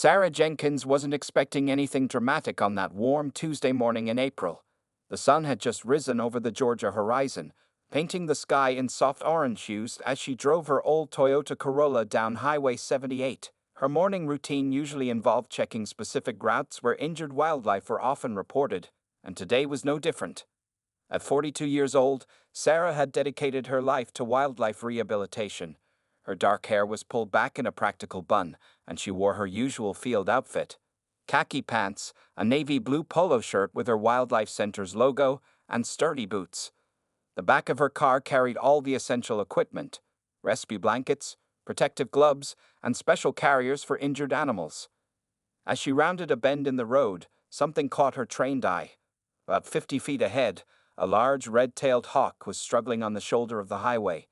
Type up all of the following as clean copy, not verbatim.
Sarah Jenkins wasn't expecting anything dramatic on that warm Tuesday morning in April. The sun had just risen over the Georgia horizon, painting the sky in soft orange hues as she drove her old Toyota Corolla down Highway 78. Her morning routine usually involved checking specific routes where injured wildlife were often reported, and today was no different. At 42 years old, Sarah had dedicated her life to wildlife rehabilitation. Her dark hair was pulled back in a practical bun, and she wore her usual field outfit: khaki pants, a navy blue polo shirt with her Wildlife Center's logo, and sturdy boots. The back of her car carried all the essential equipment: rescue blankets, protective gloves, and special carriers for injured animals. As she rounded a bend in the road, something caught her trained eye. About 50 feet ahead, a large red-tailed hawk was struggling on the shoulder of the highway.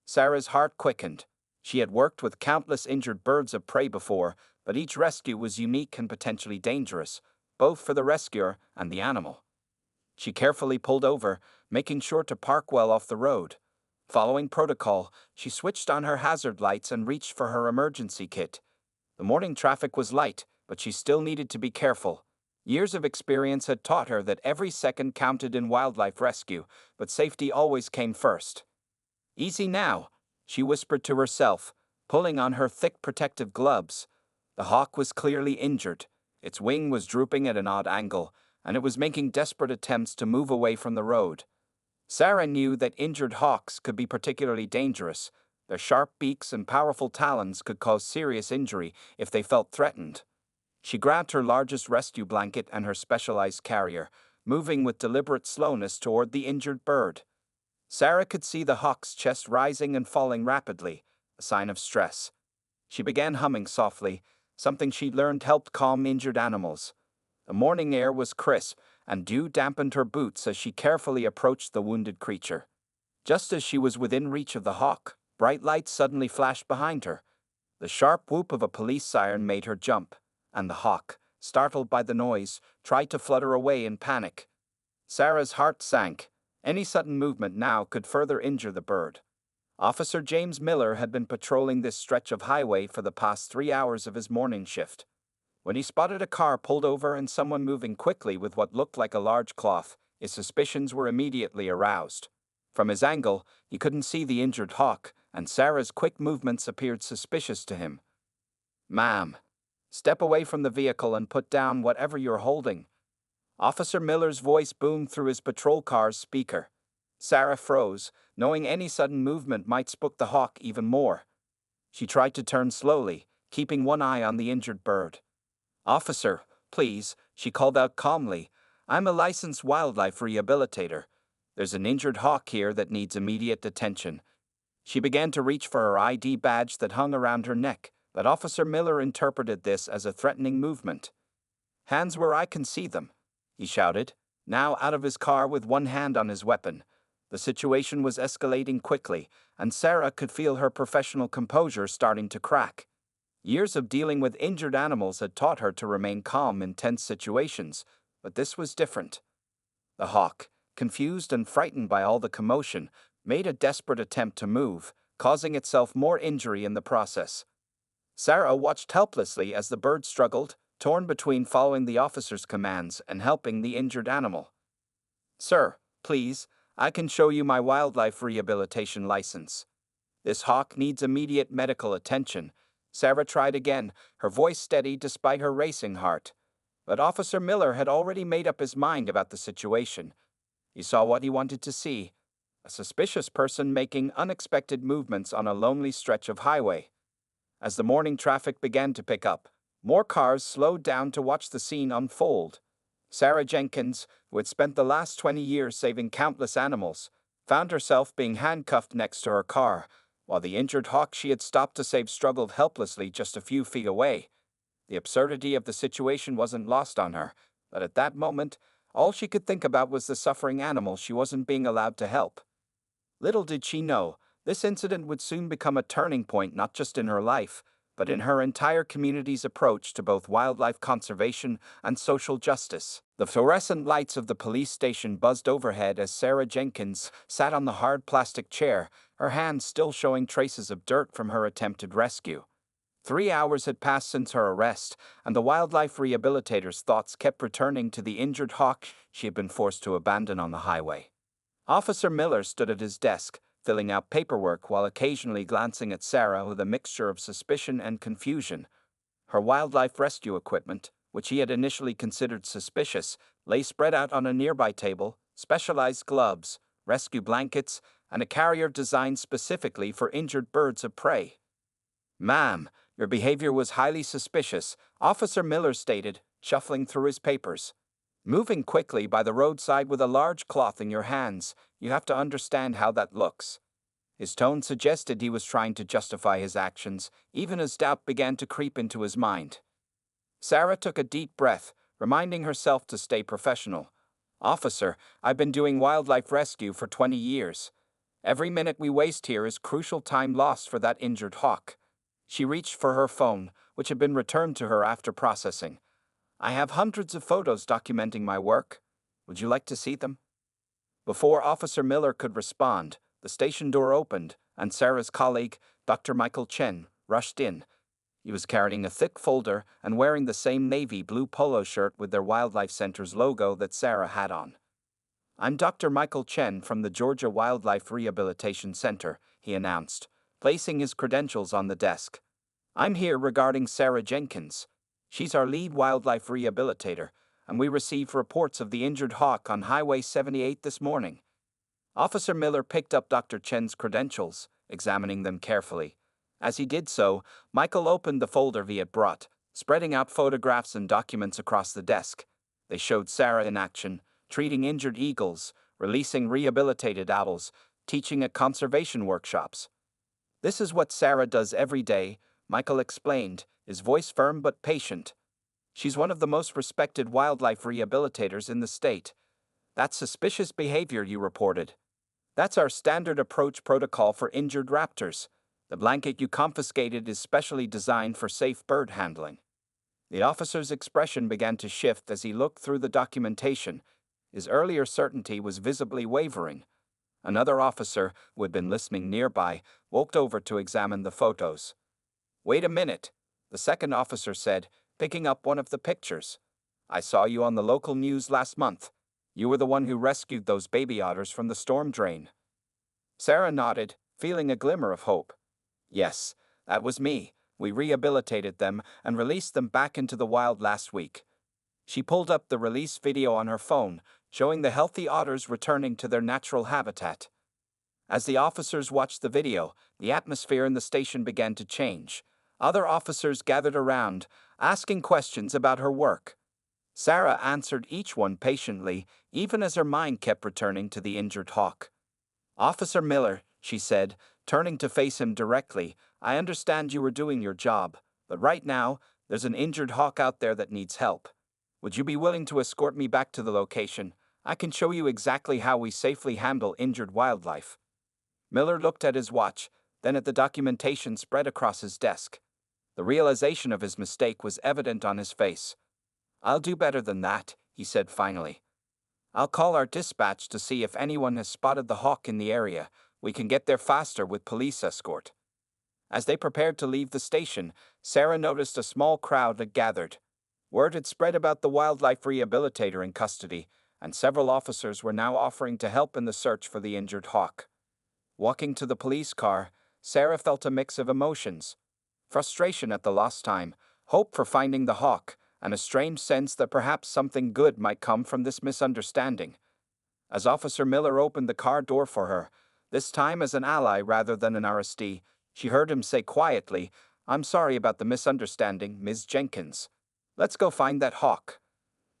Sarah's heart quickened. She had worked with countless injured birds of prey before, but each rescue was unique and potentially dangerous, both for the rescuer and the animal. She carefully pulled over, making sure to park well off the road. Following protocol, she switched on her hazard lights and reached for her emergency kit. The morning traffic was light, but she still needed to be careful. Years of experience had taught her that every second counted in wildlife rescue, but safety always came first. "Easy now," she whispered to herself, pulling on her thick protective gloves. The hawk was clearly injured. Its wing was drooping at an odd angle, and it was making desperate attempts to move away from the road. Sarah knew that injured hawks could be particularly dangerous. Their sharp beaks and powerful talons could cause serious injury if they felt threatened. She grabbed her largest rescue blanket and her specialized carrier, moving with deliberate slowness toward the injured bird. Sarah could see the hawk's chest rising and falling rapidly, a sign of stress. She began humming softly, something she'd learned helped calm injured animals. The morning air was crisp, and dew dampened her boots as she carefully approached the wounded creature. Just as she was within reach of the hawk, bright lights suddenly flashed behind her. The sharp whoop of a police siren made her jump, and the hawk, startled by the noise, tried to flutter away in panic. Sarah's heart sank. Any sudden movement now could further injure the bird. Officer James Miller had been patrolling this stretch of highway for the past 3 hours of his morning shift. When he spotted a car pulled over and someone moving quickly with what looked like a large cloth, his suspicions were immediately aroused. From his angle, he couldn't see the injured hawk, and Sarah's quick movements appeared suspicious to him. "Ma'am, step away from the vehicle and put down whatever you're holding." Officer Miller's voice boomed through his patrol car's speaker. Sarah froze, knowing any sudden movement might spook the hawk even more. She tried to turn slowly, keeping one eye on the injured bird. "Officer, please," she called out calmly. "I'm a licensed wildlife rehabilitator. There's an injured hawk here that needs immediate attention." She began to reach for her ID badge that hung around her neck, but Officer Miller interpreted this as a threatening movement. "Hands where I can see them," he shouted, now out of his car with one hand on his weapon. The situation was escalating quickly, and Sarah could feel her professional composure starting to crack. Years of dealing with injured animals had taught her to remain calm in tense situations, but this was different. The hawk, confused and frightened by all the commotion, made a desperate attempt to move, causing itself more injury in the process. Sarah watched helplessly as the bird struggled, torn between following the officer's commands and helping the injured animal. "Sir, please, I can show you my wildlife rehabilitation license. This hawk needs immediate medical attention." Sarah tried again, her voice steady despite her racing heart. But Officer Miller had already made up his mind about the situation. He saw what he wanted to see: a suspicious person making unexpected movements on a lonely stretch of highway. As the morning traffic began to pick up, more cars slowed down to watch the scene unfold. Sarah Jenkins, who had spent the last 20 years saving countless animals, found herself being handcuffed next to her car, while the injured hawk she had stopped to save struggled helplessly just a few feet away. The absurdity of the situation wasn't lost on her, but at that moment, all she could think about was the suffering animal she wasn't being allowed to help. Little did she know, this incident would soon become a turning point not just in her life, but in her entire community's approach to both wildlife conservation and social justice. The fluorescent lights of the police station buzzed overhead as Sarah Jenkins sat on the hard plastic chair, her hands still showing traces of dirt from her attempted rescue. 3 hours had passed since her arrest, and the wildlife rehabilitator's thoughts kept returning to the injured hawk she had been forced to abandon on the highway. Officer Miller stood at his desk, filling out paperwork while occasionally glancing at Sarah with a mixture of suspicion and confusion. Her wildlife rescue equipment, which he had initially considered suspicious, lay spread out on a nearby table: specialized gloves, rescue blankets, and a carrier designed specifically for injured birds of prey. "Ma'am, your behavior was highly suspicious," Officer Miller stated, shuffling through his papers. "Moving quickly by the roadside with a large cloth in your hands, you have to understand how that looks." His tone suggested he was trying to justify his actions, even as doubt began to creep into his mind. Sarah took a deep breath, reminding herself to stay professional. "Officer, I've been doing wildlife rescue for 20 years. Every minute we waste here is crucial time lost for that injured hawk." She reached for her phone, which had been returned to her after processing. "I have hundreds of photos documenting my work. Would you like to see them?" Before Officer Miller could respond, the station door opened, and Sarah's colleague, Dr. Michael Chen, rushed in. He was carrying a thick folder and wearing the same navy blue polo shirt with their Wildlife Center's logo that Sarah had on. "I'm Dr. Michael Chen from the Georgia Wildlife Rehabilitation Center," he announced, placing his credentials on the desk. "I'm here regarding Sarah Jenkins. She's our lead wildlife rehabilitator, and we received reports of the injured hawk on Highway 78 this morning." Officer Miller picked up Dr. Chen's credentials, examining them carefully. As he did so, Michael opened the folder he had brought, spreading out photographs and documents across the desk. They showed Sarah in action, treating injured eagles, releasing rehabilitated owls, teaching at conservation workshops. "This is what Sarah does every day," Michael explained, his voice firm but patient. "She's one of the most respected wildlife rehabilitators in the state." "That's suspicious behavior you reported." "That's our standard approach protocol for injured raptors. The blanket you confiscated is specially designed for safe bird handling." The officer's expression began to shift as he looked through the documentation. His earlier certainty was visibly wavering. Another officer, who had been listening nearby, walked over to examine the photos. "Wait a minute," the second officer said, picking up one of the pictures. "I saw you on the local news last month. You were the one who rescued those baby otters from the storm drain." Sarah nodded, feeling a glimmer of hope. "Yes, that was me. We rehabilitated them and released them back into the wild last week." She pulled up the release video on her phone, showing the healthy otters returning to their natural habitat. As the officers watched the video, the atmosphere in the station began to change. Other officers gathered around, asking questions about her work. Sarah answered each one patiently, even as her mind kept returning to the injured hawk. "Officer Miller," she said, turning to face him directly, "I understand you were doing your job, but right now, there's an injured hawk out there that needs help. Would you be willing to escort me back to the location? I can show you exactly how we safely handle injured wildlife." Miller looked at his watch, then at the documentation spread across his desk. The realization of his mistake was evident on his face. "I'll do better than that," he said finally. "I'll call our dispatch to see if anyone has spotted the hawk in the area. We can get there faster with police escort." As they prepared to leave the station, Sarah noticed a small crowd had gathered. Word had spread about the wildlife rehabilitator in custody, and several officers were now offering to help in the search for the injured hawk. Walking to the police car, Sarah felt a mix of emotions: frustration at the lost time, hope for finding the hawk, and a strange sense that perhaps something good might come from this misunderstanding. As Officer Miller opened the car door for her, this time as an ally rather than an arrestee, she heard him say quietly, "I'm sorry about the misunderstanding, Ms. Jenkins. Let's go find that hawk."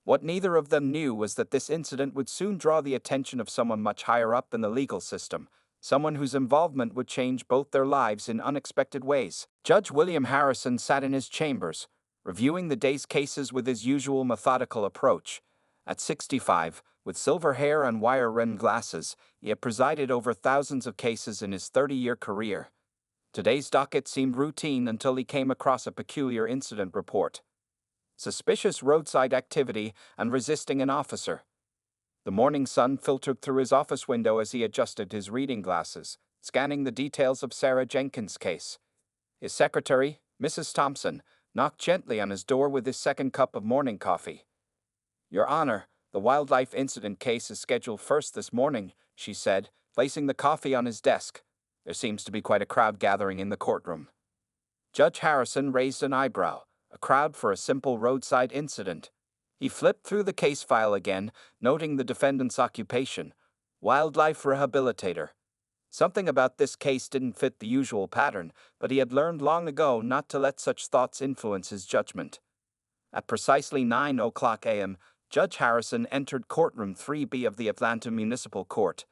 What neither of them knew was that this incident would soon draw the attention of someone much higher up in the legal system, someone whose involvement would change both their lives in unexpected ways. Judge William Harrison sat in his chambers, reviewing the day's cases with his usual methodical approach. At 65, with silver hair and wire-rimmed glasses, he had presided over thousands of cases in his 30-year career. Today's docket seemed routine until he came across a peculiar incident report: suspicious roadside activity and resisting an officer. The morning sun filtered through his office window as he adjusted his reading glasses, scanning the details of Sarah Jenkins' case. His secretary, Mrs. Thompson knocked gently on his door with his second cup of morning coffee. "Your Honor, the wildlife incident case is scheduled first this morning," she said, placing the coffee on his desk. There seems to be quite a crowd gathering in the courtroom. Judge Harrison raised an eyebrow. A crowd for a simple roadside incident. He flipped through the case file again, noting the defendant's occupation: wildlife rehabilitator. Something about this case didn't fit the usual pattern, but he had learned long ago not to let such thoughts influence his judgment. At precisely 9:00 a.m., Judge Harrison entered courtroom 3B of the Atlanta Municipal Court.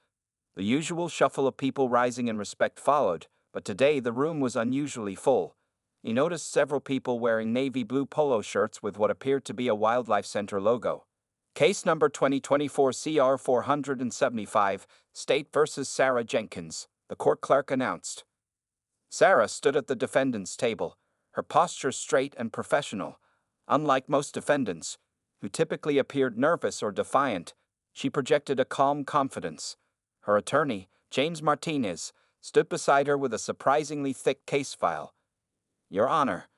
The usual shuffle of people rising in respect followed, but today the room was unusually full. He noticed several people wearing navy blue polo shirts with what appeared to be a Wildlife Center logo. Case number 2024 CR 475, State versus Sarah Jenkins, the court clerk announced. Sarah stood at the defendant's table, her posture straight and professional. Unlike most defendants, who typically appeared nervous or defiant, she projected a calm confidence. Her attorney, James Martinez, stood beside her with a surprisingly thick case file. "Your Honor,"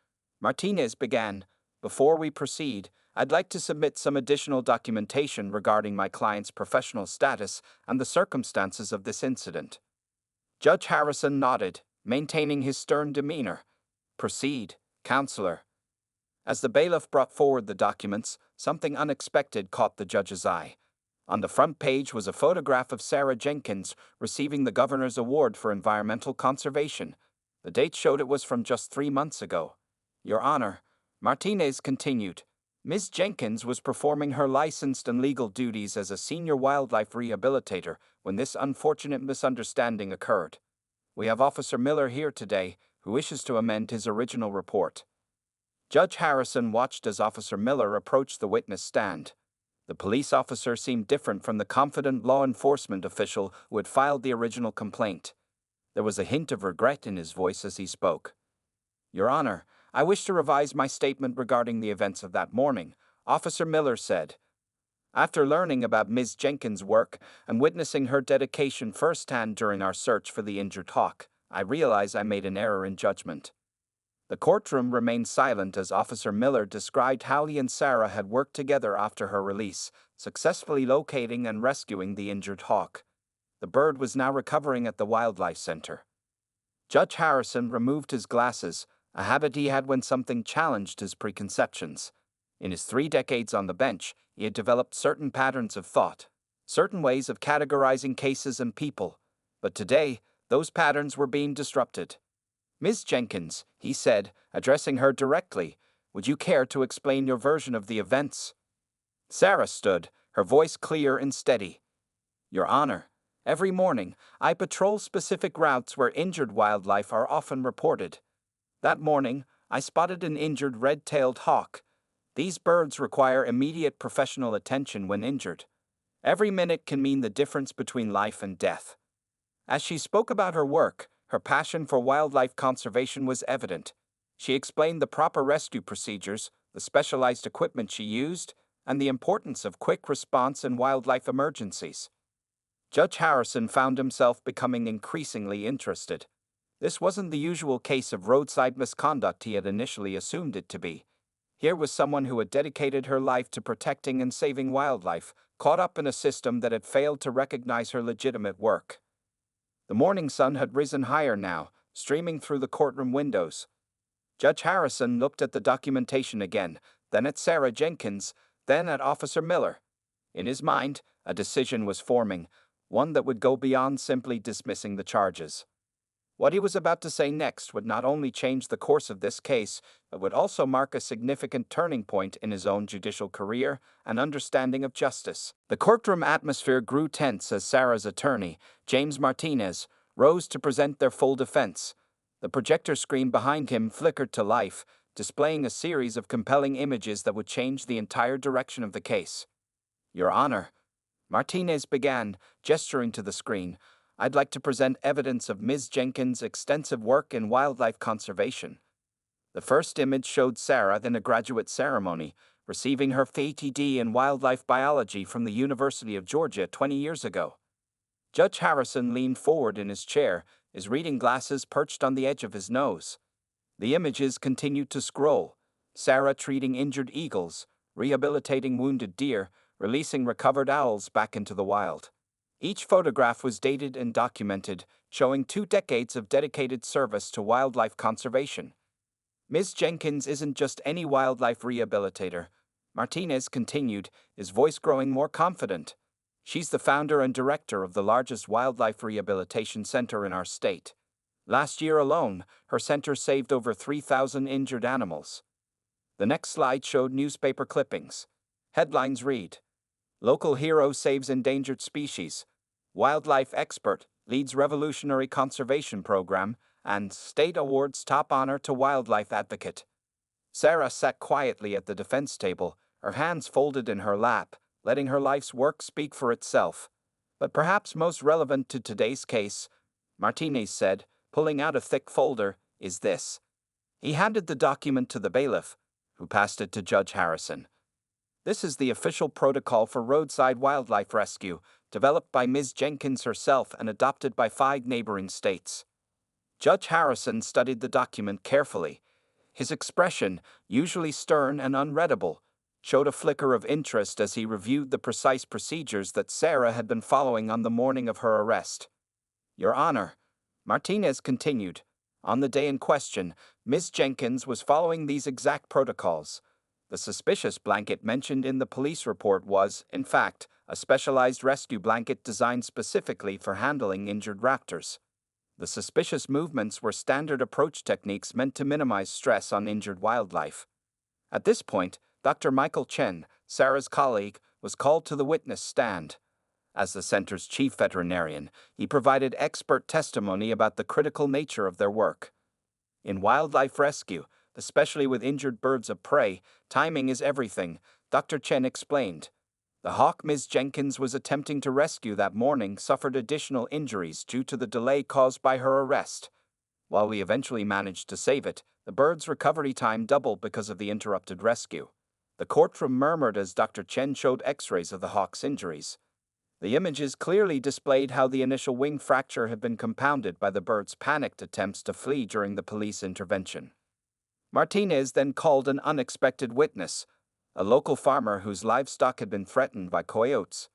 Martinez began, "before we proceed, I'd like to submit some additional documentation regarding my client's professional status and the circumstances of this incident." Judge Harrison nodded, maintaining his stern demeanor. "Proceed, counselor." As the bailiff brought forward the documents, something unexpected caught the judge's eye. On the front page was a photograph of Sarah Jenkins receiving the governor's award for environmental conservation. The date showed it was from just 3 months ago. "Your Honor," Martinez continued, "Ms. Jenkins was performing her licensed and legal duties as a senior wildlife rehabilitator when this unfortunate misunderstanding occurred. We have Officer Miller here today, who wishes to amend his original report." Judge Harrison watched as Officer Miller approached the witness stand. The police officer seemed different from the confident law enforcement official who had filed the original complaint. There was a hint of regret in his voice as he spoke. "Your Honor, I wish to revise my statement regarding the events of that morning," Officer Miller said. "After learning about Ms. Jenkins' work and witnessing her dedication firsthand during our search for the injured hawk, I realize I made an error in judgment." The courtroom remained silent as Officer Miller described how he and Sarah had worked together after her release, successfully locating and rescuing the injured hawk. The bird was now recovering at the Wildlife Center. Judge Harrison removed his glasses, a habit he had when something challenged his preconceptions. In his 3 decades on the bench, he had developed certain patterns of thought, certain ways of categorizing cases and people. But today, those patterns were being disrupted. "Ms. Jenkins," he said, addressing her directly, "would you care to explain your version of the events?" Sarah stood, her voice clear and steady. "Your Honor, every morning, I patrol specific routes where injured wildlife are often reported. That morning, I spotted an injured red-tailed hawk. These birds require immediate professional attention when injured. Every minute can mean the difference between life and death." As she spoke about her work, her passion for wildlife conservation was evident. She explained the proper rescue procedures, the specialized equipment she used, and the importance of quick response in wildlife emergencies. Judge Harrison found himself becoming increasingly interested. This wasn't the usual case of roadside misconduct he had initially assumed it to be. Here was someone who had dedicated her life to protecting and saving wildlife, caught up in a system that had failed to recognize her legitimate work. The morning sun had risen higher now, streaming through the courtroom windows. Judge Harrison looked at the documentation again, then at Sarah Jenkins, then at Officer Miller. In his mind, a decision was forming, one that would go beyond simply dismissing the charges. What he was about to say next would not only change the course of this case, but would also mark a significant turning point in his own judicial career and understanding of justice. The courtroom atmosphere grew tense as Sarah's attorney, James Martinez, rose to present their full defense. The projector screen behind him flickered to life, displaying a series of compelling images that would change the entire direction of the case. "Your Honor," Martinez began, gesturing to the screen, "I'd like to present evidence of Ms. Jenkins' extensive work in wildlife conservation." The first image showed Sarah in a graduate ceremony, receiving her PhD in wildlife biology from the University of Georgia 20 years ago. Judge Harrison leaned forward in his chair, his reading glasses perched on the edge of his nose. The images continued to scroll. Sarah treating injured eagles, rehabilitating wounded deer, releasing recovered owls back into the wild. Each photograph was dated and documented, showing 2 decades of dedicated service to wildlife conservation. Ms. Jenkins isn't just any wildlife rehabilitator, Martinez continued, his voice growing more confident. She's the founder and director of the largest wildlife rehabilitation center in our state. Last year alone, her center saved over 3,000 injured animals. The next slide showed newspaper clippings. Headlines read, "Local hero saves endangered species," "Wildlife expert leads revolutionary conservation program," and "State awards top honor to wildlife advocate." Sarah sat quietly at the defense table, her hands folded in her lap, letting her life's work speak for itself. But perhaps most relevant to today's case, Martinez said, pulling out a thick folder, is this. He handed the document to the bailiff, who passed it to Judge Harrison. This is the official protocol for roadside wildlife rescue, developed by Ms. Jenkins herself and adopted by 5 neighboring states. Judge Harrison studied the document carefully. His expression, usually stern and unreadable, showed a flicker of interest as he reviewed the precise procedures that Sarah had been following on the morning of her arrest. "Your Honor," Martinez continued, "on the day in question, Ms. Jenkins was following these exact protocols. The suspicious blanket mentioned in the police report was, in fact, a specialized rescue blanket designed specifically for handling injured raptors. The suspicious movements were standard approach techniques meant to minimize stress on injured wildlife." At this point, Dr. Michael Chen, Sarah's colleague, was called to the witness stand. As the center's chief veterinarian, he provided expert testimony about the critical nature of their work. In wildlife rescue, especially with injured birds of prey, timing is everything, Dr. Chen explained. The hawk Ms. Jenkins was attempting to rescue that morning suffered additional injuries due to the delay caused by her arrest. While we eventually managed to save it, the bird's recovery time doubled because of the interrupted rescue. The courtroom murmured as Dr. Chen showed x-rays of the hawk's injuries. The images clearly displayed how the initial wing fracture had been compounded by the bird's panicked attempts to flee during the police intervention. Martinez then called an unexpected witness, a local farmer whose livestock had been threatened by coyotes.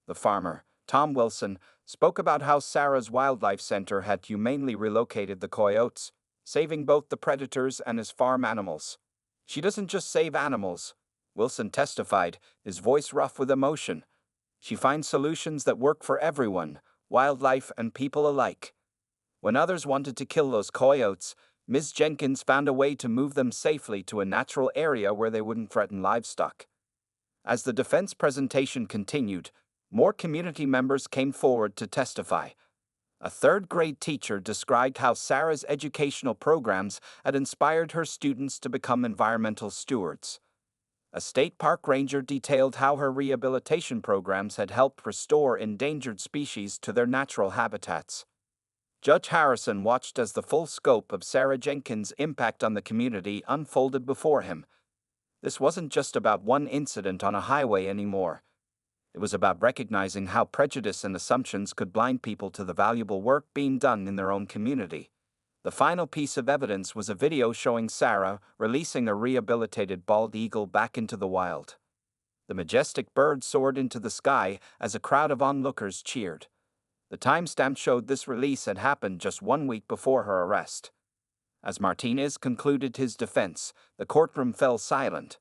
The farmer, Tom Wilson, spoke about how Sarah's wildlife center had humanely relocated the coyotes, saving both the predators and his farm animals. "She doesn't just save animals," Wilson testified, his voice rough with emotion. "She finds solutions that work for everyone, wildlife and people alike. When others wanted to kill those coyotes, Ms. Jenkins found a way to move them safely to a natural area where they wouldn't threaten livestock." As the defense presentation continued, more community members came forward to testify. A third-grade teacher described how Sarah's educational programs had inspired her students to become environmental stewards. A state park ranger detailed how her rehabilitation programs had helped restore endangered species to their natural habitats. Judge Harrison watched as the full scope of Sarah Jenkins' impact on the community unfolded before him. This wasn't just about one incident on a highway anymore. It was about recognizing how prejudice and assumptions could blind people to the valuable work being done in their own community. The final piece of evidence was a video showing Sarah releasing a rehabilitated bald eagle back into the wild. The majestic bird soared into the sky as a crowd of onlookers cheered. The timestamp showed this release had happened just 1 week before her arrest. As Martinez concluded his defense, the courtroom fell silent.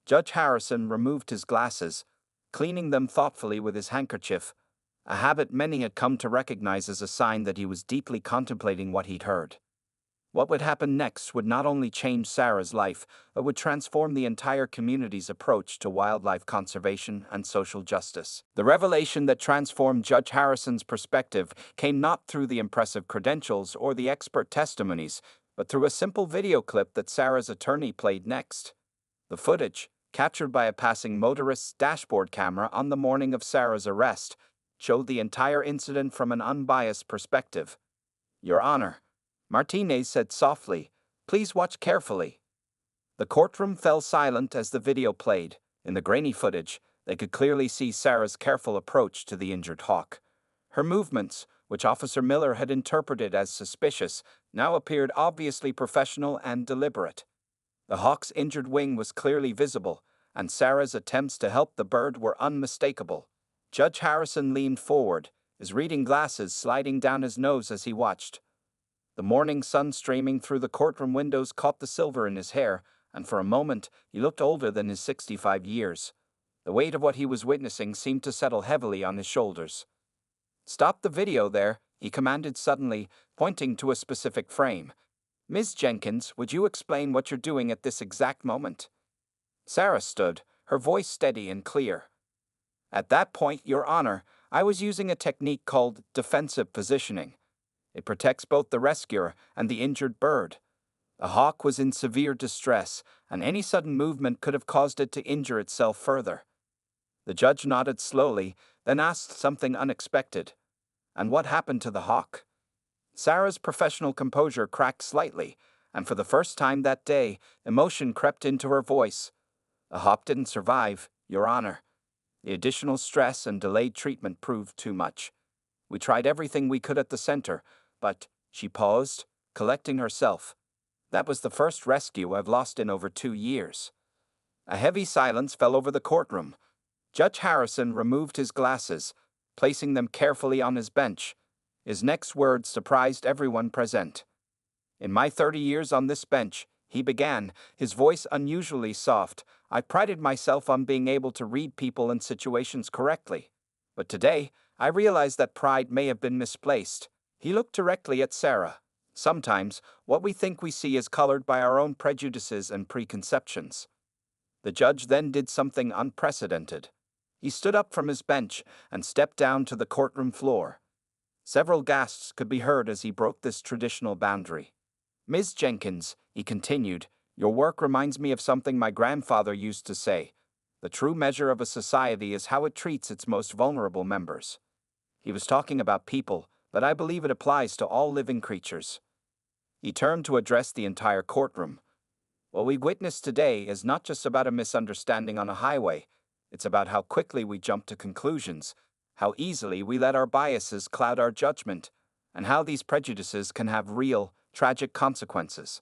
Judge Harrison removed his glasses, cleaning them thoughtfully with his handkerchief, a habit many had come to recognize as a sign that he was deeply contemplating what he'd heard. What would happen next would not only change Sarah's life, but would transform the entire community's approach to wildlife conservation and social justice. The revelation that transformed Judge Harrison's perspective came not through the impressive credentials or the expert testimonies, but through a simple video clip that Sarah's attorney played next. The footage, captured by a passing motorist's dashboard camera on the morning of Sarah's arrest, showed the entire incident from an unbiased perspective. "Your Honor," Martinez said softly, "please watch carefully." The courtroom fell silent as the video played. In the grainy footage, they could clearly see Sarah's careful approach to the injured hawk. Her movements, which Officer Miller had interpreted as suspicious, now appeared obviously professional and deliberate. The hawk's injured wing was clearly visible, and Sarah's attempts to help the bird were unmistakable. Judge Harrison leaned forward, his reading glasses sliding down his nose as he watched. The morning sun streaming through the courtroom windows caught the silver in his hair, and for a moment he looked older than his 65 years. The weight of what he was witnessing seemed to settle heavily on his shoulders. "Stop the video there," he commanded suddenly, pointing to a specific frame. "Ms. Jenkins, would you explain what you're doing at this exact moment?" Sarah stood, her voice steady and clear. "At that point, Your Honor, I was using a technique called defensive positioning. It protects both the rescuer and the injured bird. The hawk was in severe distress, and any sudden movement could have caused it to injure itself further." The judge nodded slowly, then asked something unexpected. "And what happened to the hawk?" Sarah's professional composure cracked slightly, and for the first time that day, emotion crept into her voice. "The hawk didn't survive, Your Honor. The additional stress and delayed treatment proved too much. We tried everything we could at the center, but," she paused, collecting herself, "that was the first rescue I've lost in over 2 years." A heavy silence fell over the courtroom. Judge Harrison removed his glasses, placing them carefully on his bench. His next words surprised everyone present. "In my 30 years on this bench," he began, his voice unusually soft, "I prided myself on being able to read people and situations correctly. But today, I realize that pride may have been misplaced." He looked directly at Sarah. "Sometimes, what we think we see is colored by our own prejudices and preconceptions." The judge then did something unprecedented. He stood up from his bench and stepped down to the courtroom floor. Several gasps could be heard as he broke this traditional boundary. "Ms. Jenkins," he continued, "your work reminds me of something my grandfather used to say. The true measure of a society is how it treats its most vulnerable members." He was talking about people, but I believe it applies to all living creatures. He turned to address the entire courtroom. "What we witnessed today is not just about a misunderstanding on a highway. It's about how quickly we jump to conclusions, how easily we let our biases cloud our judgment, and how these prejudices can have real, tragic consequences."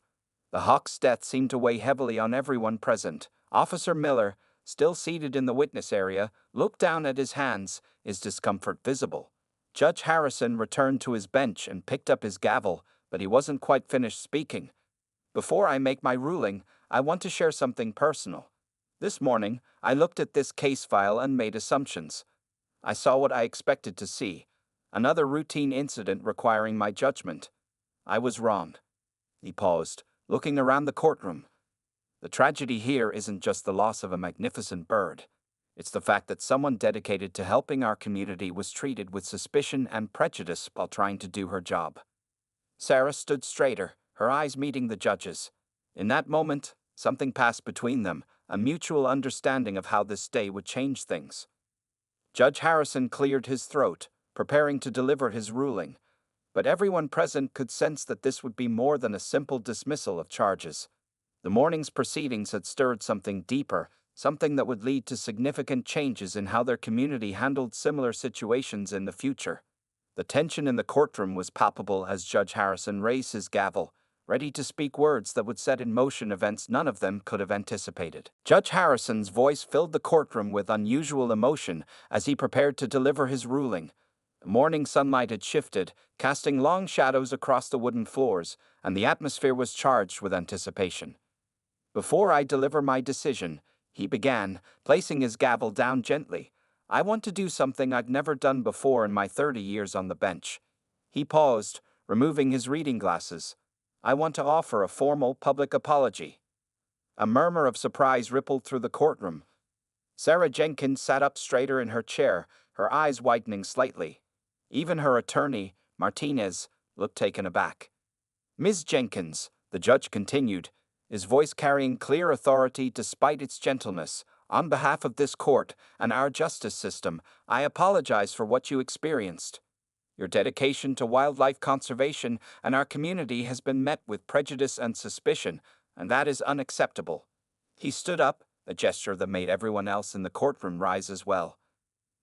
The hawk's death seemed to weigh heavily on everyone present. Officer Miller, still seated in the witness area, looked down at his hands, his discomfort visible. Judge Harrison returned to his bench and picked up his gavel, but he wasn't quite finished speaking. "Before I make my ruling, I want to share something personal. This morning, I looked at this case file and made assumptions. I saw what I expected to see, another routine incident requiring my judgment. I was wrong." He paused, looking around the courtroom. "The tragedy here isn't just the loss of a magnificent bird. It's the fact that someone dedicated to helping our community was treated with suspicion and prejudice while trying to do her job." Sarah stood straighter, her eyes meeting the judge's. In that moment, something passed between them, a mutual understanding of how this day would change things. Judge Harrison cleared his throat, preparing to deliver his ruling, but everyone present could sense that this would be more than a simple dismissal of charges. The morning's proceedings had stirred something deeper, something that would lead to significant changes in how their community handled similar situations in the future. The tension in the courtroom was palpable as Judge Harrison raised his gavel, ready to speak words that would set in motion events none of them could have anticipated. Judge Harrison's voice filled the courtroom with unusual emotion as he prepared to deliver his ruling. The morning sunlight had shifted, casting long shadows across the wooden floors, and the atmosphere was charged with anticipation. "Before I deliver my decision," he began, placing his gavel down gently, "I want to do something I've never done before in my 30 years on the bench." He paused, removing his reading glasses. "I want to offer a formal public apology." A murmur of surprise rippled through the courtroom. Sarah Jenkins sat up straighter in her chair, her eyes widening slightly. Even her attorney, Martinez, looked taken aback. "Ms. Jenkins," the judge continued, his voice carrying clear authority despite its gentleness, "on behalf of this court and our justice system, I apologize for what you experienced. Your dedication to wildlife conservation and our community has been met with prejudice and suspicion, and that is unacceptable." He stood up, a gesture that made everyone else in the courtroom rise as well.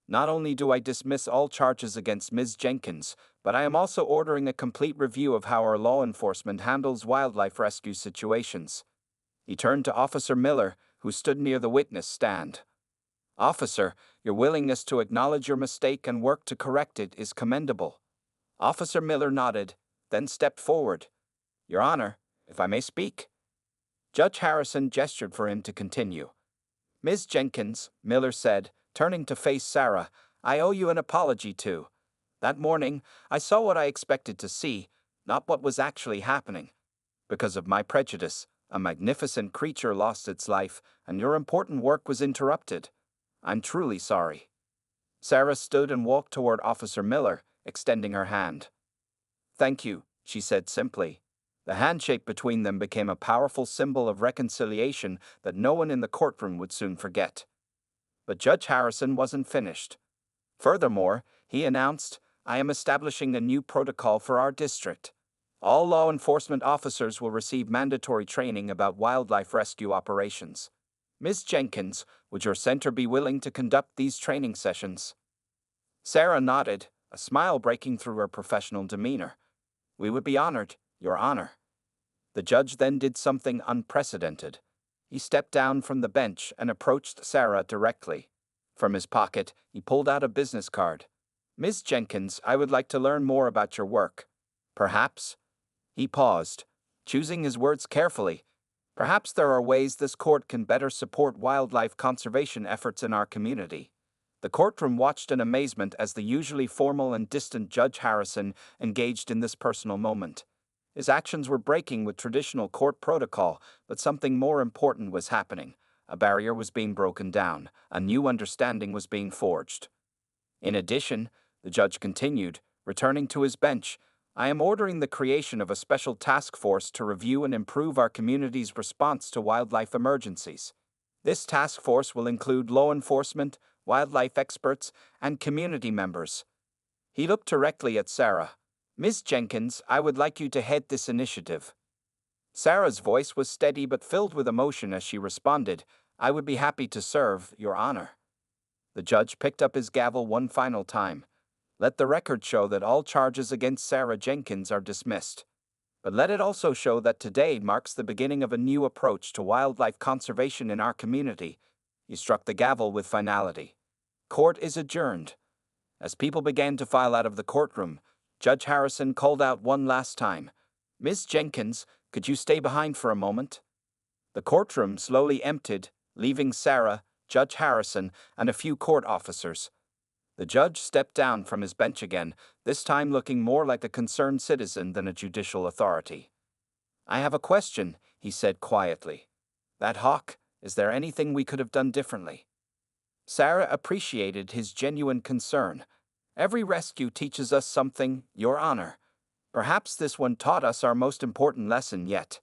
Not only do I dismiss all charges against Ms. Jenkins, but I am also ordering a complete review of how our law enforcement handles wildlife rescue situations." He turned to Officer Miller, who stood near the witness stand. "Officer, your willingness to acknowledge your mistake and work to correct it is commendable." Officer Miller nodded, then stepped forward. "Your Honor, if I may speak." Judge Harrison gestured for him to continue. "Ms. Jenkins," Miller said, turning to face Sarah, "I owe you an apology too. That morning, I saw what I expected to see, not what was actually happening. Because of my prejudice, a magnificent creature lost its life, and your important work was interrupted. I'm truly sorry." Sarah stood and walked toward Officer Miller, extending her hand. "Thank you," she said simply. The handshake between them became a powerful symbol of reconciliation that no one in the courtroom would soon forget. But Judge Harrison wasn't finished. Furthermore, he announced, "I am establishing a new protocol for our district. All law enforcement officers will receive mandatory training about wildlife rescue operations. Ms. Jenkins, would your center be willing to conduct these training sessions?" Sarah nodded, a smile breaking through her professional demeanor. "We would be honored, Your Honor." The judge then did something unprecedented. He stepped down from the bench and approached Sarah directly. From his pocket, he pulled out a business card. "Ms. Jenkins, I would like to learn more about your work. Perhaps—" He paused, choosing his words carefully. "Perhaps there are ways this court can better support wildlife conservation efforts in our community." The courtroom watched in amazement as the usually formal and distant Judge Harrison engaged in this personal moment. His actions were breaking with traditional court protocol, but something more important was happening. A barrier was being broken down, a new understanding was being forged. In addition, the judge continued, returning to his bench, "I am ordering the creation of a special task force to review and improve our community's response to wildlife emergencies. This task force will include law enforcement, wildlife experts, and community members." He looked directly at Sarah. "Ms. Jenkins, I would like you to head this initiative." Sarah's voice was steady but filled with emotion as she responded, "I would be happy to serve, Your Honor." The judge picked up his gavel one final time. "Let the record show that all charges against Sarah Jenkins are dismissed. But let it also show that today marks the beginning of a new approach to wildlife conservation in our community." He struck the gavel with finality. "Court is adjourned." As people began to file out of the courtroom, Judge Harrison called out one last time, "Ms. Jenkins, could you stay behind for a moment?" The courtroom slowly emptied, leaving Sarah, Judge Harrison, and a few court officers. The judge stepped down from his bench again, this time looking more like a concerned citizen than a judicial authority. "I have a question," he said quietly. "That hawk, is there anything we could have done differently?" Sarah appreciated his genuine concern. "Every rescue teaches us something, Your Honor. Perhaps this one taught us our most important lesson yet."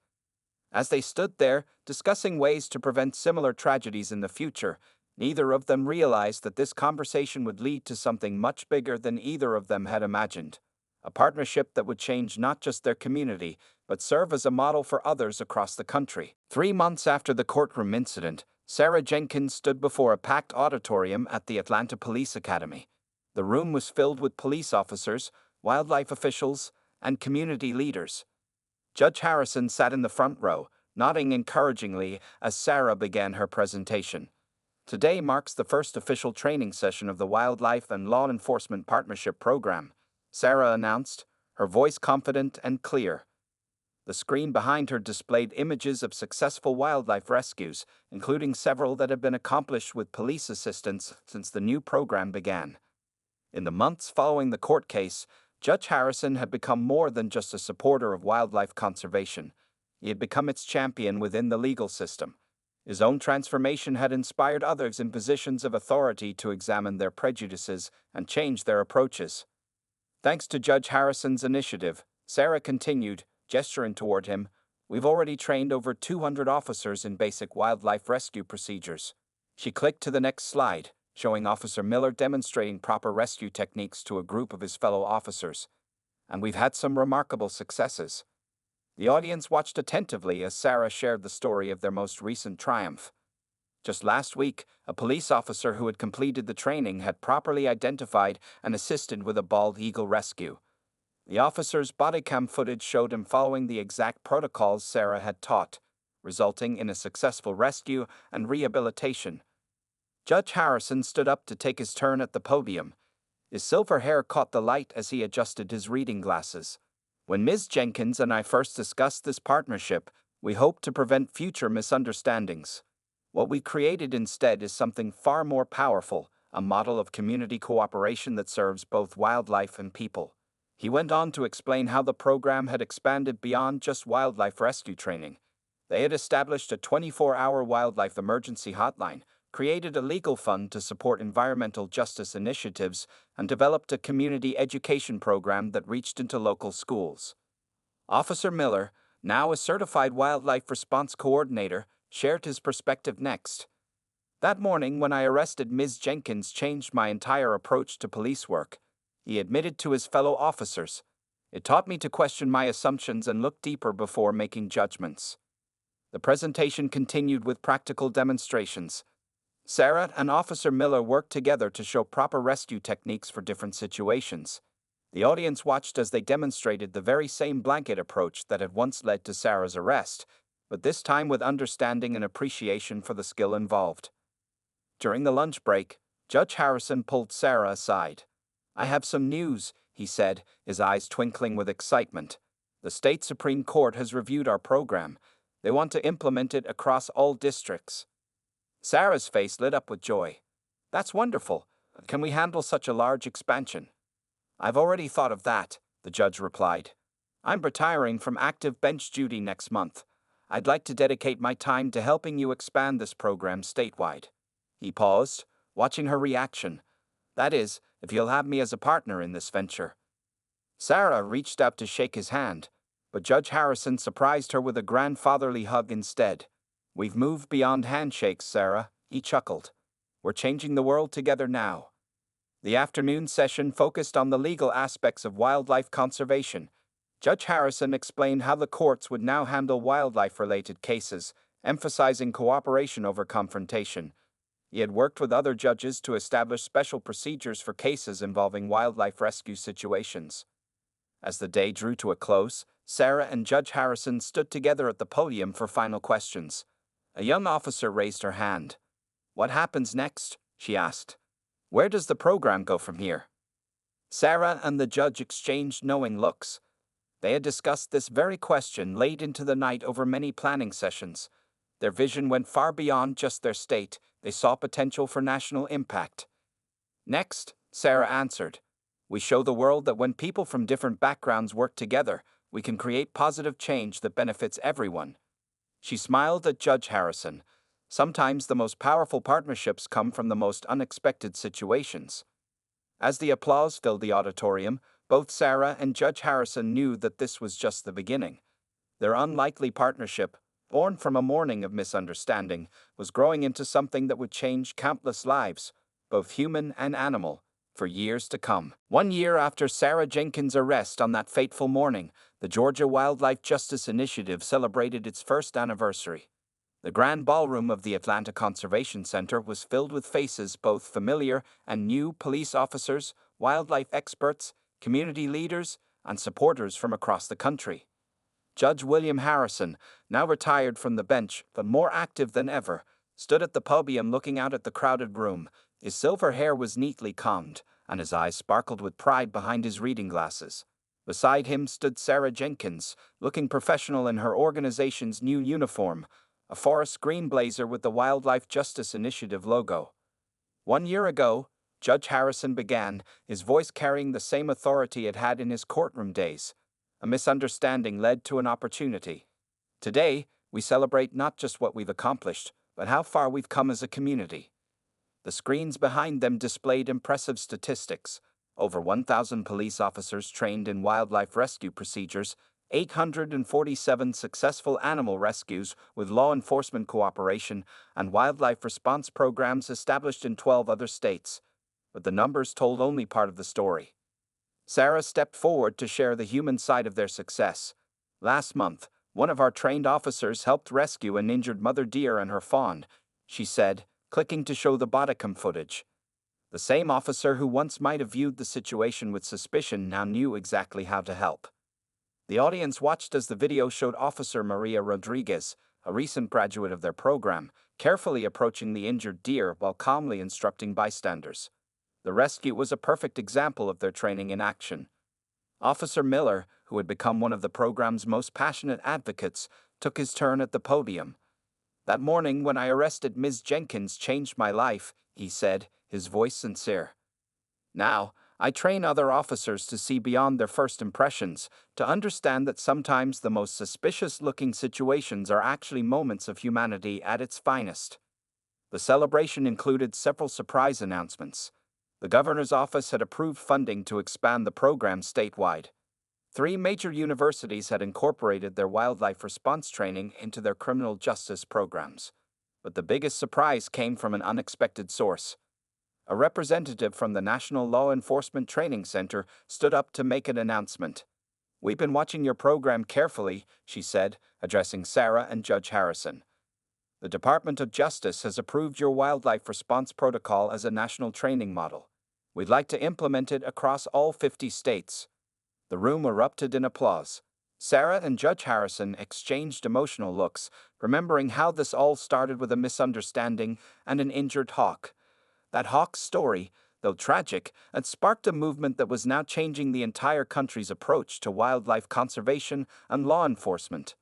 As they stood there, discussing ways to prevent similar tragedies in the future, neither of them realized that this conversation would lead to something much bigger than either of them had imagined. A partnership that would change not just their community, but serve as a model for others across the country. 3 months after the courtroom incident, Sarah Jenkins stood before a packed auditorium at the Atlanta Police Academy. The room was filled with police officers, wildlife officials, and community leaders. Judge Harrison sat in the front row, nodding encouragingly as Sarah began her presentation. "Today marks the first official training session of the Wildlife and Law Enforcement Partnership Program," Sarah announced, her voice confident and clear. The screen behind her displayed images of successful wildlife rescues, including several that have been accomplished with police assistance since the new program began. In the months following the court case, Judge Harrison had become more than just a supporter of wildlife conservation. He had become its champion within the legal system. His own transformation had inspired others in positions of authority to examine their prejudices and change their approaches. "Thanks to Judge Harrison's initiative," Sarah continued, gesturing toward him, "we've already trained over 200 officers in basic wildlife rescue procedures." She clicked to the next slide, showing Officer Miller demonstrating proper rescue techniques to a group of his fellow officers. "And we've had some remarkable successes." The audience watched attentively as Sarah shared the story of their most recent triumph. Just last week, a police officer who had completed the training had properly identified and assisted with a bald eagle rescue. The officer's body cam footage showed him following the exact protocols Sarah had taught, resulting in a successful rescue and rehabilitation. Judge Harrison stood up to take his turn at the podium. His silver hair caught the light as he adjusted his reading glasses. When Ms. Jenkins and I first discussed this partnership, we hoped to prevent future misunderstandings. What we created instead is something far more powerful, a model of community cooperation that serves both wildlife and people. He went on to explain how the program had expanded beyond just wildlife rescue training. They had established a 24-hour wildlife emergency hotline, created a legal fund to support environmental justice initiatives, and developed a community education program that reached into local schools. Officer Miller, now a certified wildlife response coordinator, shared his perspective next. That morning, when I arrested Ms. Jenkins, changed my entire approach to police work, he admitted to his fellow officers. It taught me to question my assumptions and look deeper before making judgments. The presentation continued with practical demonstrations. Sarah and Officer Miller worked together to show proper rescue techniques for different situations. The audience watched as they demonstrated the very same blanket approach that had once led to Sarah's arrest, but this time with understanding and appreciation for the skill involved. During the lunch break, Judge Harrison pulled Sarah aside. "I have some news," he said, his eyes twinkling with excitement. "The state Supreme Court has reviewed our program. They want to implement it across all districts." Sarah's face lit up with joy. "That's wonderful. Can we handle such a large expansion?" "I've already thought of that," the judge replied. "I'm retiring from active bench duty next month. I'd like to dedicate my time to helping you expand this program statewide." He paused, watching her reaction. "That is, if you'll have me as a partner in this venture." Sarah reached out to shake his hand, but Judge Harrison surprised her with a grandfatherly hug instead. "We've moved beyond handshakes, Sarah," he chuckled. "We're changing the world together now." The afternoon session focused on the legal aspects of wildlife conservation. Judge Harrison explained how the courts would now handle wildlife-related cases, emphasizing cooperation over confrontation. He had worked with other judges to establish special procedures for cases involving wildlife rescue situations. As the day drew to a close, Sarah and Judge Harrison stood together at the podium for final questions. A young officer raised her hand. "What happens next?" she asked. "Where does the program go from here?" Sarah and the judge exchanged knowing looks. They had discussed this very question late into the night over many planning sessions. Their vision went far beyond just their state. They saw potential for national impact. "Next," Sarah answered, "we show the world that when people from different backgrounds work together, we can create positive change that benefits everyone." She smiled at Judge Harrison. Sometimes the most powerful partnerships come from the most unexpected situations. As the applause filled the auditorium, both Sarah and Judge Harrison knew that this was just the beginning. Their unlikely partnership, born from a morning of misunderstanding, was growing into something that would change countless lives, both human and animal, for years to come. 1 year after Sarah Jenkins' arrest on that fateful morning, the Georgia Wildlife Justice Initiative celebrated its first anniversary. The grand ballroom of the Atlanta Conservation Center was filled with faces both familiar and new: police officers, wildlife experts, community leaders, and supporters from across the country. Judge William Harrison, now retired from the bench but more active than ever, stood at the podium looking out at the crowded room. His silver hair was neatly combed, and his eyes sparkled with pride behind his reading glasses. Beside him stood Sarah Jenkins, looking professional in her organization's new uniform, a forest green blazer with the Wildlife Justice Initiative logo. 1 year ago, Judge Harrison began, his voice carrying the same authority it had in his courtroom days. A misunderstanding led to an opportunity. Today, we celebrate not just what we've accomplished, but how far we've come as a community. The screens behind them displayed impressive statistics. Over 1,000 police officers trained in wildlife rescue procedures, 847 successful animal rescues with law enforcement cooperation, and wildlife response programs established in 12 other states. But the numbers told only part of the story. Sarah stepped forward to share the human side of their success. "Last month, one of our trained officers helped rescue an injured mother deer and her fawn. she said, clicking to show the bodicam footage. The same officer who once might have viewed the situation with suspicion now knew exactly how to help. The audience watched as the video showed Officer Maria Rodriguez, a recent graduate of their program, carefully approaching the injured deer while calmly instructing bystanders. The rescue was a perfect example of their training in action. Officer Miller, who had become one of the program's most passionate advocates, took his turn at the podium. "That morning when I arrested Ms. Jenkins changed my life," he said, his voice sincere. "Now, I train other officers to see beyond their first impressions, to understand that sometimes the most suspicious-looking situations are actually moments of humanity at its finest." The celebration included several surprise announcements. The governor's office had approved funding to expand the program statewide. 3 major universities had incorporated their wildlife response training into their criminal justice programs. But the biggest surprise came from an unexpected source. A representative from the National Law Enforcement Training Center stood up to make an announcement. "We've been watching your program carefully," she said, addressing Sarah and Judge Harrison. "The Department of Justice has approved your wildlife response protocol as a national training model. We'd like to implement it across all 50 states." The room erupted in applause. Sarah and Judge Harrison exchanged emotional looks, remembering how this all started with a misunderstanding and an injured hawk. That hawk's story, though tragic, had sparked a movement that was now changing the entire country's approach to wildlife conservation and law enforcement.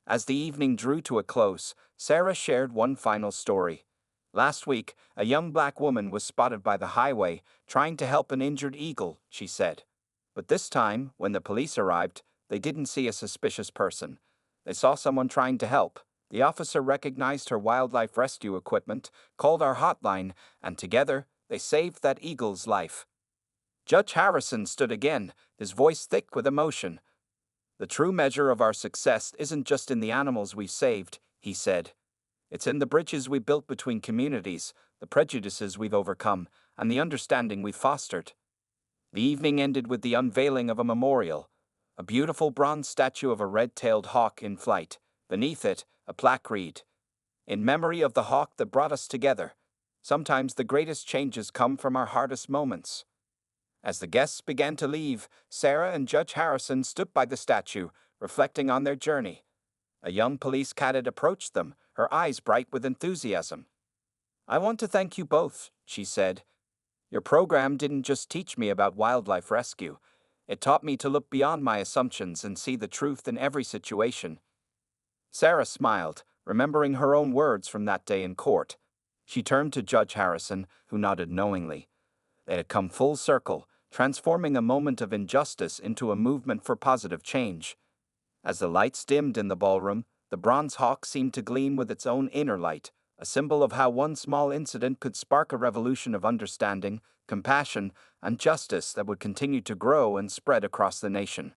As the evening drew to a close, Sarah shared one final story. "Last week, a young black woman was spotted by the highway trying to help an injured eagle," she said. "But this time, when the police arrived, they didn't see a suspicious person. They saw someone trying to help. The officer recognized her wildlife rescue equipment, called our hotline, and together, they saved that eagle's life." Judge Harrison stood again, his voice thick with emotion. "The true measure of our success isn't just in the animals we've saved," he said. "It's in the bridges we built between communities, the prejudices we've overcome, and the understanding we've fostered." The evening ended with the unveiling of a memorial, a beautiful bronze statue of a red-tailed hawk in flight. Beneath it, a plaque read, "In memory of the hawk that brought us together. Sometimes the greatest changes come from our hardest moments." As the guests began to leave, Sarah and Judge Harrison stood by the statue, reflecting on their journey. A young police cadet approached them, her eyes bright with enthusiasm. "I want to thank you both," she said. "Your program didn't just teach me about wildlife rescue. It taught me to look beyond my assumptions and see the truth in every situation." Sarah smiled, remembering her own words from that day in court. She turned to Judge Harrison, who nodded knowingly. They had come full circle, transforming a moment of injustice into a movement for positive change. As the lights dimmed in the ballroom, the bronze hawk seemed to gleam with its own inner light, a symbol of how one small incident could spark a revolution of understanding, compassion, and justice that would continue to grow and spread across the nation.